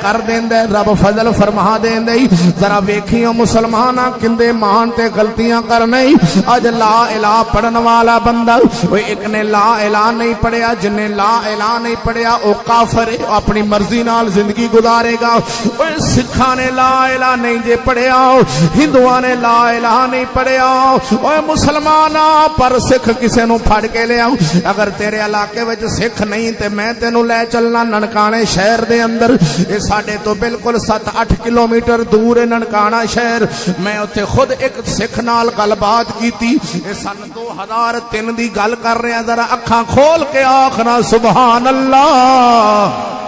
कर देंदे रब फजल फरमा देंदे। जरा वेखियो मुसलमाना किंदे मान ते गलतियां करने। अज ला इला पढ़न वाला बंदा एक ने ला इला नहीं पढ़िया, जिन्हें ला इला नहीं पढ़िया वह काफर है, अपनी मर्जी नाल जिंदगी गुजारेगा। सिखा ने ला इला नहीं जे पढ़िया, हिंदुआ ने ला इला नहीं पढ़िया। मुसलमाना पर सिख किसी नूं फड़ के लिया। अगर तेरे इलाके विच सिख नहीं ते मैं तेनू लै चलना ननकाने शहर दे अंदर। ये साडे तो बिल्कुल 7-8 किलोमीटर दूर है ननकाना शहर। मैं उत्थे खुद एक सिख नाल गलबात कीती। सन 2003 दी गल कर रहे हैं। जरा अखां खोल के आखना सुभान अल्लाह।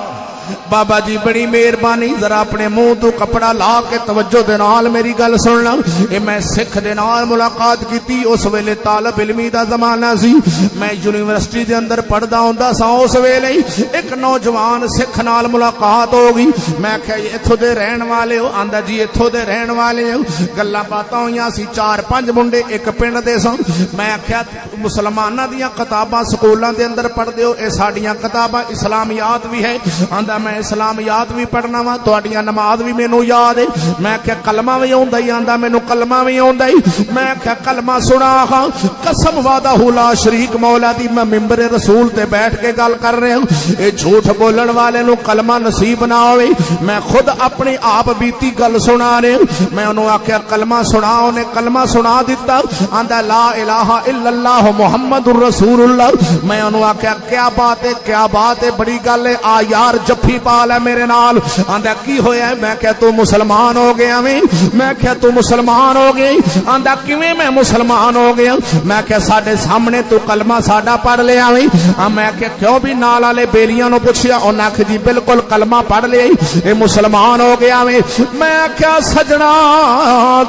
बाबा जी बड़ी मेहरबानी। जरा अपने मुंह तो कपड़ा ला के तवज्जो दे नाल मेरी गल सुनना। ये मैं सिख दे नाल मुलाकात की। उस वेले तालब इलमी दा जमाना सी। मैं यूनिवर्सिटी दे अंदर पढ़दा हुंदा सा। उस वेले एक नौजवान सिख नाल मुलाकात हो गई। मैं आख्या इत्थों दे रहन वाले हो? आंदा जी इत्थों दे रहन वाले हो। गल्लां बातां होईयां सी। 4-5 मुंडे एक पिंड दे सन। मैं आख्या मुसलमानां दियां किताबां स्कूलां दे अंदर पढ़दे हो? ये साडियां किताबां इस्लामियात भी है। आंदा मैं इस्लामियात भी पढ़ना वा, तुहाडियां नमाज भी मैनू याद है। मैं क्या कलमा भी आउंदा ही? आंदा मैनू कलमा भी आउंदा ही। मैं क्या कलमा सुना हाँ। कसम वादा हुला शरीक मौला दी मैं मिंबरे रसूल ते बैठ के गल कर रहा हूं। ये झूठ बोलन वाले नू कलमा नसीब ना होवे। मैं खुद अपनी आप बीती गल सुना रहा। मैं उन्होंने आख्या कलमा सुना, उन्हें कलमा सुना दिता। आंदा ला इलाहा इल्लल्लाह मुहम्मदुर रसूलुल्लाह। मैं उन्होंने आख्या क्या बात है, क्या बात है, बड़ी गल है। आ यार जफ्फी पा लै मेरे नाल। आंदा की होया? मैं क्या तू मुसलमान हो गया वे? मैं क्या तू मुसलमान हो गई? आंदा किवें मैं मुसलमान हो गया? मैं क्या साडे सामने तू कलमा साडा पढ़ लिया वे? मैं क्या क्यों भी नाल वाले बेलियां नूं पुछया। उन्हें आख्या जी बिल्कुल कलमा पढ़ लिया, ये मुसलमान हो गया वे। मैं क्या सजना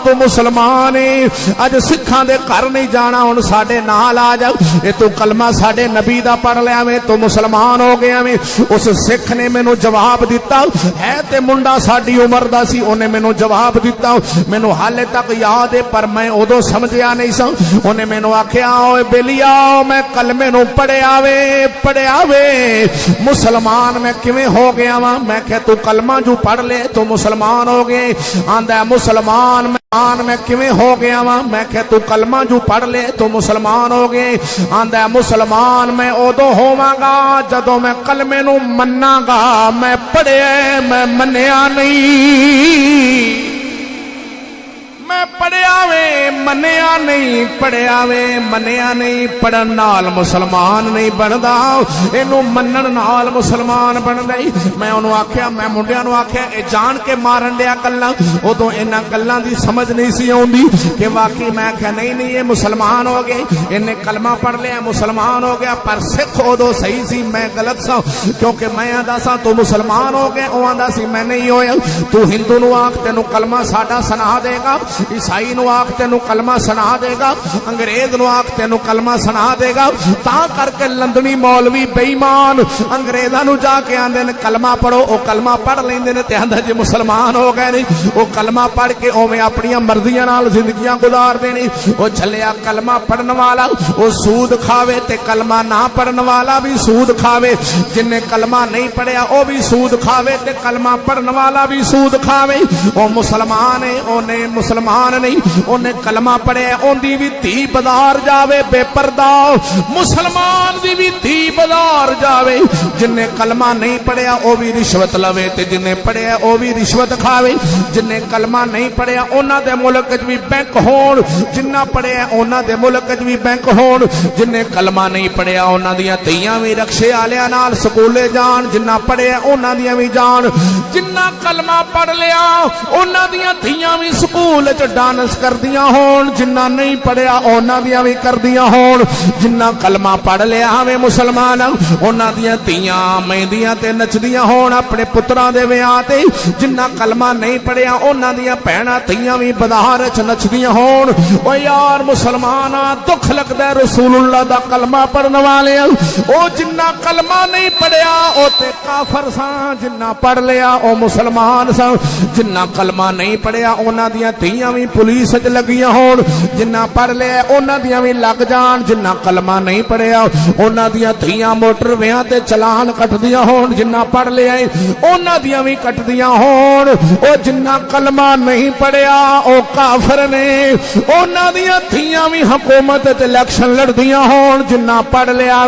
तू मुसलमान है, अज सिखां दे घर नहीं जाना, हुण साडे नाल आ जा। ये तू कलमा साडे नबी दा पढ़ लिया वे, तू मुसलमान हो गया वे। उस सिख ने मैनू जवाब दिता है ते मुंडा साडी उम्र दा सी। उन्हें मैनू जवाब दिता, मैनू हाले तक याद है पर मैं उदों समझिया नहीं सा। उन्हें मैनू आख्या ओए बेलिया मैं कलमे नू पढ़िया वे मुसलमान मैं किवें हो गया वा? मैं क्या तू कलमा जो पढ़ ले तू मुसलमान हो गए? आंदा मुसलमान मैं किवें हो गया वा? मैं क्या तू कलमा जो पढ़ ले तू मुसलमान हो गए? आंदा मुसलमान मैं उदों होवांगा जदों मैं कलमे नू मन्नागा। मैं पढ़िया मैं मन्निया नहीं। मैं पढ़िया वे मन्निया नहीं, पढ़िया वे मन्निया नहीं। पढ़न नाल मुसलमान नहीं बनदा, इनू मनन नाल मुसलमान बनदा। मैं उन्होंने आख्या, मैं मुंडियां नूं आख्या ये जान के मारन दिया गल्लां। उदों इन्हां गल्लां दी समझ नहीं सी आउंदी कि वाकई। मैं आख्या नहीं ये मुसलमान हो गए, इन्हें कलमा पढ़ लिया मुसलमान हो गया। पर सिख उदों सही सी, मैं गलत सा। क्योंकि मैं आंदा सा तू मुसलमान हो गया, वो आंदा सी मैं नहीं होया। तू हिंदू नूं आख तैनू कलमा साडा सुना देगा, ईसाई नूं आख तैनू कलमा सुना देगा, अंग्रेज नूं आख तैनू कलमा सुना देगा। तां करके लंदनी मौलवी बेईमान अंग्रेजां नूं जाके आंदे ने कलमा पढ़ो, वो कलमा पढ़ लैंदे ने ते आंदा जी मुसलमान हो गए ने। वो कलमा पढ़ के उवें अपनी मर्जियां नाल जिंदगियां गुजारदे ने। वो झल्लिया कलमा पढ़न वाला वो सूद खावे ते कलमा ना पढ़न वाला भी सूद खावे। जिन्हें कलमा नहीं पढ़िया वो भी सूद खावे ते कलमा पढ़न वाला भी सूद खावे। वो मुसलमान है, उन्हें मुसलमान नहीं, उन्हें कलमा पढ़िया। उनकी भी धी बाजार जावे बेपर्दा, मुसलमान की भी धी बाजार जावे। जिन्हें कलमा नहीं पढ़िया वो भी रिश्वत लवे ते जिन्हें पढ़िया वो भी रिश्वत खावे। जिन्हें कलमा नहीं पढ़िया उन्हां दे मुल्क च भी बैंक होण, जिन्ना पढ़िया उन्हां दे मुल्क च भी बैंक होण। जिन्हें कलमा नहीं पढ़िया उन्हां दियां धीआं भी रक्शे वालियां नाल स्कूले जाण, जिन्ना पढ़िया उन्हां दियां भी जाण। जिन्ना कलमा पढ़ लिया उन्हां दियां धीआं भी स्कूल च डांस करदियां होण, जिन्ना नहीं पढ़िया उन्हां दियां भी करदियां होण। जिन्ना कलमा पढ़ लिया वे मुसलमान उन्हां दियां धीआं मेहंदियां ते नचदियां होण अपने पुत्रां दे विआह ते। जिन्ना कलमा नहीं पढ़िया उन्हां दियां भैणां धीआं भी बाजार च नचदियां होण। ओ यार मुसलमाना दुख दुख लगता है रसूलुल्लाह दा कलमा पढ़ने वाले ओ जिन्ना कलमा नहीं पढ़िया ओ ते काफर सा, जिन्ना पढ़ लिया ओ मुसलमान सा। जिन्ना कलमा नहीं पढ़िया उन्हां दियां धीआं भी पुलिस च लगियां होण, जिन्ना पढ़ लिया उन्हां दियां भी लग जान। जिन्ना कलमा नहीं पढ़िया उन्हां दियां धीआं मोटरवेयां ते चलान कटदियां होण, जिन्ना पढ़ लिया उन्हां दियां भी कटदियां होण। ओ जिन्ना कलमा नहीं पढ़िया ओ काफर ने, उन्हां दियां धीआं भी हुकूमत च इलेक्शन लड़दियां होण, जिन्ना पढ़ लिया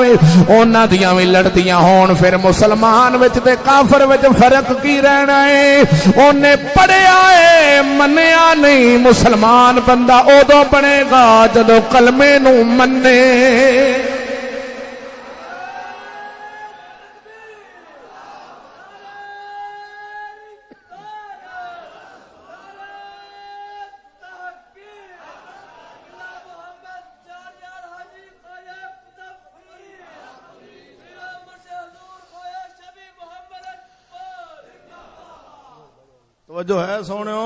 उन्हां दियां भी लड़दियां होण। फिर मुसलमान विच ते काफर विच फर्क की रहना है? उन्हें पढ़िया है मन्निया नहीं। मुसलमान बंदा उदों बनेगा जदों कलमे नूं मन्ने। तो जो है सोनियो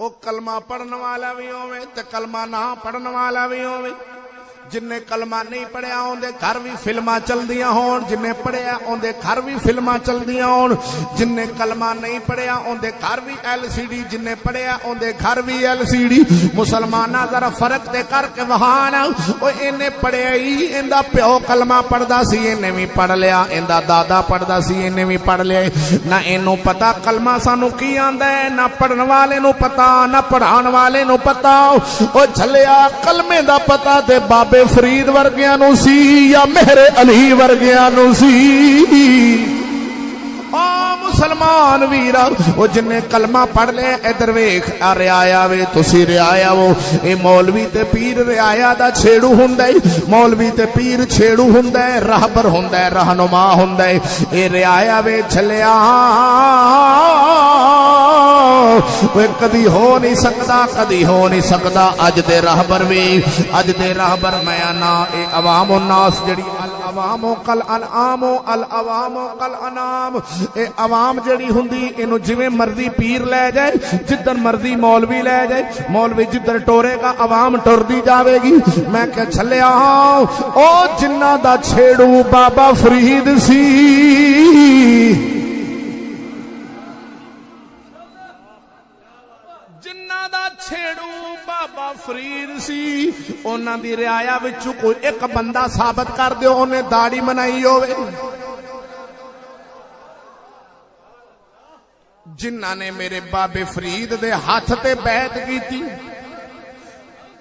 वो कलमा पढ़ने वाला भी होवे ते कलमा ना पढ़ने वाला भी होवे। जिन्हें कलमा नहीं पढ़िया उनके घर भी फिल्मां चलदियां होण, जिन्हें पढ़िया उनके घर भी फिल्मां चलदियां होण। जिन्हें कलमा नहीं पढ़िया उनके घर भी LCD, जिन्हें पढ़िया उनके घर भी LCD। मुसलमाना जरा फर्क दे करके वहान ओ इन्हें पढ़िया ही, इंदा प्यो कलमा पढ़दा सी इन्हें भी पढ़ लिया, इंदा दादा पढ़दा सी इन्हें भी पढ़ लिया। ना इनू पता कलमा सानू की आंदा है, ना पढ़न वाले नू पता, ना पढ़ाण वाले नू पता। ओ झलिया कलमे दा पता ते बाबे फरीद वर्गियां नू सी या मेरे अली वर्गियां नू सी। ओ मुसलमान वीरा ओ जिन्हें कलमा पढ़ ले इधर वेख आ रियाया वे तुसी रियाया वो ए मौलवी ते पीर रियाया दा छेड़ू हुंदा है। मौलवी ते पीर छेड़ू हुंदा है, रहबर हुंदा है, रहनुमा हुंदा है। ए रियाया वे छलिया वे कदी हो नहीं सकता, कदी हो नहीं सकता। अज दे रहबर वे, अज दे रहबर मैं ना ए अवाम उन्नास जड़ी अल अवामो कल अनामो अल अवामो कल अनाम। ए अवाम जड़ी हुंदी इनू जिवें मर्जी पीर ले जाए, जिधर मर्जी मौलवी ले जाए, मौलवी जिधर टोरेगा अवाम टुरदी जावेगी। मैं क्या छलिया ओ जिन्ना दा छेड़ू बाबा फरीद सी, जिन्ना दा छेड़ू बाबा फरीद सी, उन्हां दी रियाया विचों कोई एक बंदा साबित कर दियो उन्हें दाढ़ी बनाई होवे। जिन्ना ने मेरे बाबे फरीद दे हाथ ते बैत कीती,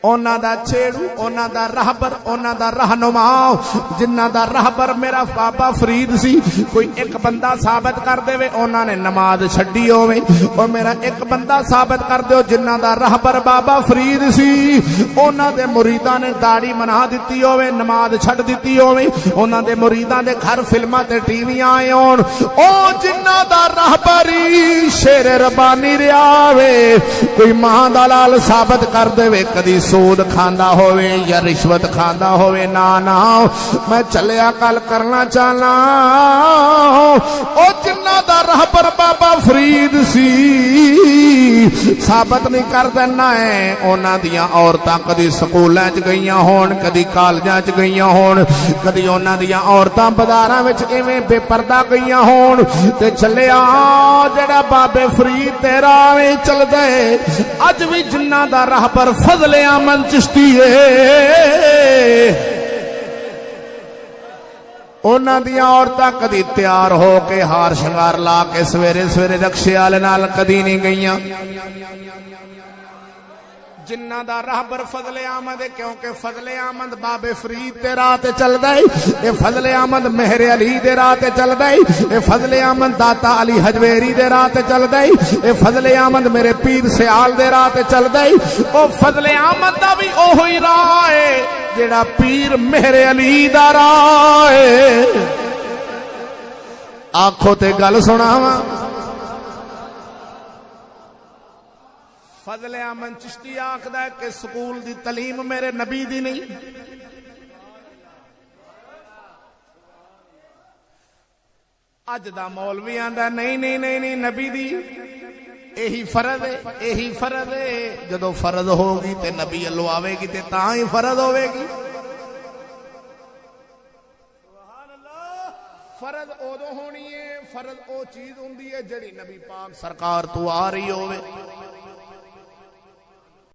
उन्हां दा छेड़ू, उन्हां दा रहबर, उन्हां दा रहनुमा, जिन्हां दा रहबर मेरा बाबा फरीद सी, कोई एक बंदा साबित कर देवे उन्हां ने नमाज छड्डी होवे। और मेरा एक बंदा साबित कर दो जिन्हां दा रहबर बाबा फरीद सी, उन्हां दे मुरीदां ने दाढ़ी बना दित्ती होवे, नमाज छड्ड दित्ती होवे, उन्हां दे मुरीदां दे घर फिल्मां ते टीवी आए होण। ओ जिन्हां दा रहबरी शेर रब्बानी रिया वे, कोई मां दा लाल साबित कर देवे कदी सूद खांदा होवे या रिश्वत खांदा होवे, ना ना मैं चलिया कल करना चाहना। ओ जिन्ना दा रहबर बाबा फरीद सी साबित नहीं कर देना है। उन्हां दियां औरतां कदी स्कूलां च गईयां होण, कदी कॉलेजां च गईयां होण, कदी उन्हां दियां औरतां बाजारां विच इवें बेपर्दा गईयां होण। ते चलिया जेड़ा बाबे फरीद तेरा वे चलदा है अज भी जिन्ना दा रहबर फजले मन चिश्ती उन्हां दियां औरतां कदी तैयार हो के हार शंगार ला के सवेरे सवेरे रक्शे वाले नाल कदी नहीं गईयां। जिन्ना दा रहबर फजले आमद है, क्योंकि फजले आमद बाबे फरीद दे राह ते चलदा है, ये फजले आमद मेहरे अली दे राह ते चलदा है, ये फजले आमद दाता अली हजवेरी दे राह ते चलदा है, ये फजले आमद मेरे पीर सियाल दे राह ते चलदा है। ओ फजले आमद दा भी ओही राह है जेड़ा पीर मेहरे अली दा राह है। आखो ते गल सुनावा, फजले आमन चिश्ती आखदा है कि स्कूल दी तलीम मेरे नबी दी नहीं, अज दा मौलवी आंदा नहीं नहीं नहीं नहीं नबी दी। यही फर्ज है, यही फर्ज है। जदों फर्ज होगी ते नबी अल्लों आवेगी ते तां ही फर्ज होवेगी। फर्ज उदों होनी है, फर्ज ओ चीज हुंदी है जिहड़ी नबी पाक सरकार तो आ रही होवे।